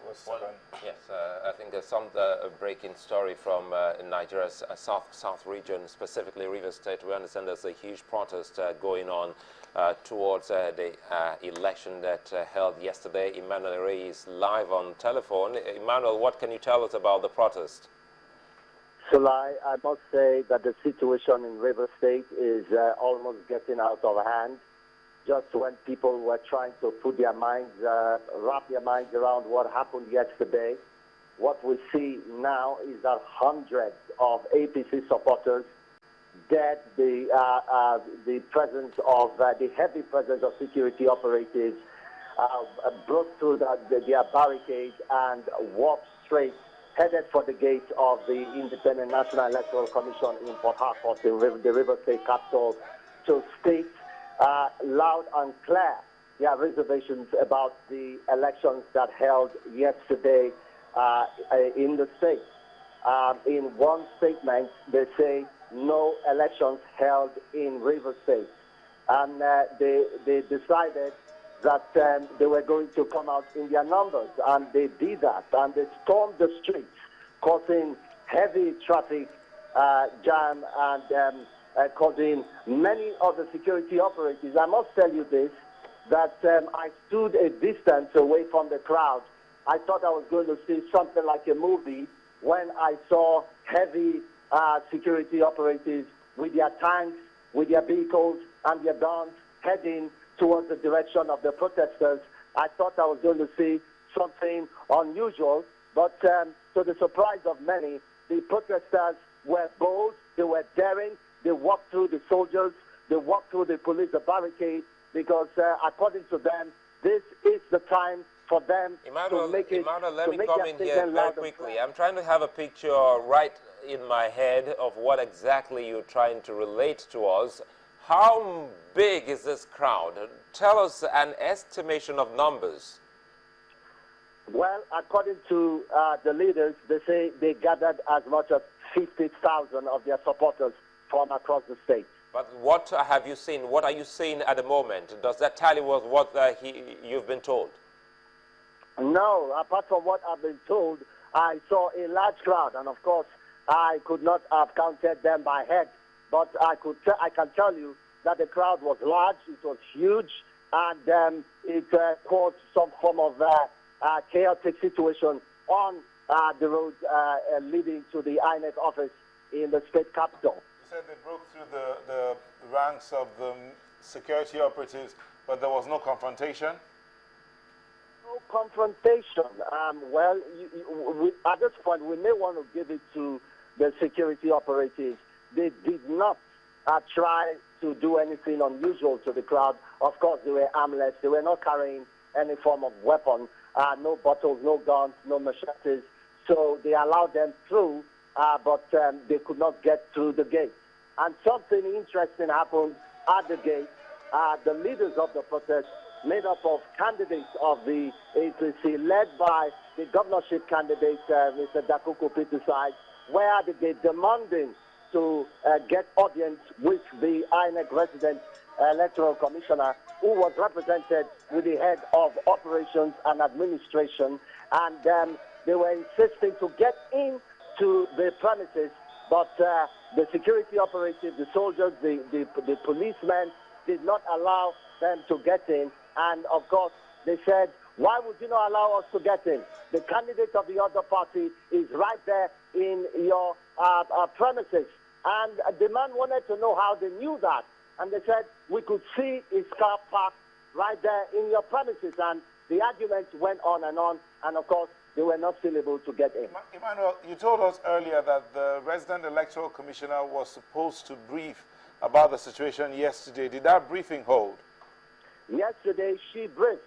Well, second. yes, I think there's some breaking story from Nigeria's south region, specifically Rivers State. We understand there's a huge protest going on towards the election that held yesterday. Emmanuel Ereyi is live on telephone. Emmanuel, what can you tell us about the protest? Sulai, I must say that the situation in Rivers State is almost getting out of hand. Just when people were trying to put their minds, wrap their minds around what happened yesterday, what we see now is that hundreds of APC supporters dead, the presence of the heavy presence of security operatives broke through their barricade and walked straight, headed for the gate of the Independent National Electoral Commission in Port Harcourt, the River State capital, to state loud and clear their reservations about the elections that held yesterday in the state. In one statement, they say no elections held in River State. And they decided that they were going to come out in their numbers, and they did that, and they stormed the streets, causing heavy traffic jam and causing many of the security operatives. I must tell you this, that I stood a distance away from the crowd. I thought I was going to see something like a movie when I saw heavy security operatives with their tanks, with their vehicles and their guns heading towards the direction of the protesters. I thought I was going to see something unusual, but to the surprise of many, the protesters were bold, they were daring, they walked through the soldiers, they walked through the police, the barricade, because according to them, this is the time for them to make it. Emmanuel, let me come in here very quickly. I'm trying to have a picture right in my head of what exactly you're trying to relate to us. How big is this crowd? Tell us an estimation of numbers. Well, according to the leaders, they say they gathered as much as 50,000 of their supporters from across the state. But what have you seen? What are you seeing at the moment? Does that tally with what you've been told? No, apart from what I've been told, I saw a large crowd, and of course, I could not have counted them by head, but I can tell you that the crowd was large, it was huge, and it caused some form of chaotic situation on the road leading to the INEC office in the state capital. You said they broke through the ranks of the security operatives, but there was no confrontation? No confrontation. Well, at this point, we may want to give it to the security operatives. They did not try to do anything unusual to the crowd. Of course, they were armless. They were not carrying any form of weapon, no bottles, no guns, no machetes. So they allowed them through, but they could not get through the gate. And something interesting happened at the gate. The leaders of the protest, made up of candidates of the APC, led by the governorship candidate, Mr. Dakuku Pitusai, were at the gate demanding to get audience with the INEC resident electoral commissioner, who was represented with the head of operations and administration, and they were insisting to get into the premises, but the security operatives, the soldiers, the policemen did not allow them to get in. And of course, they said, why would you not allow us to get in? The candidate of the other party is right there in your premises. And the man wanted to know how they knew that. And they said, we could see his car parked right there in your premises. And the argument went on. And of course, they were not still able to get in. Emmanuel, you told us earlier that the resident electoral commissioner was supposed to brief about the situation yesterday. Did that briefing hold? Yesterday, she briefed.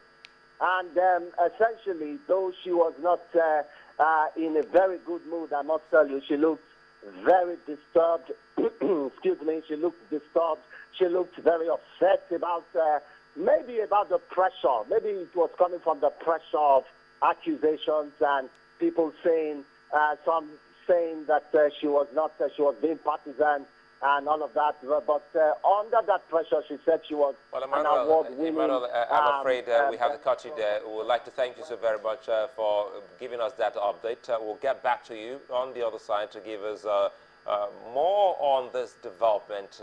And essentially, though she was not in a very good mood, I must tell you, she looked very disturbed. Excuse me, she looked disturbed. She looked very upset about, maybe about the pressure. Maybe it was coming from the pressure of accusations and people saying, some saying that she was being partisan and all of that. But under that pressure, she said she was well, an award-winning... I'm afraid we have to cut you there. We would like to thank you so very much for giving us that update. We'll get back to you on the other side to give us more on this development.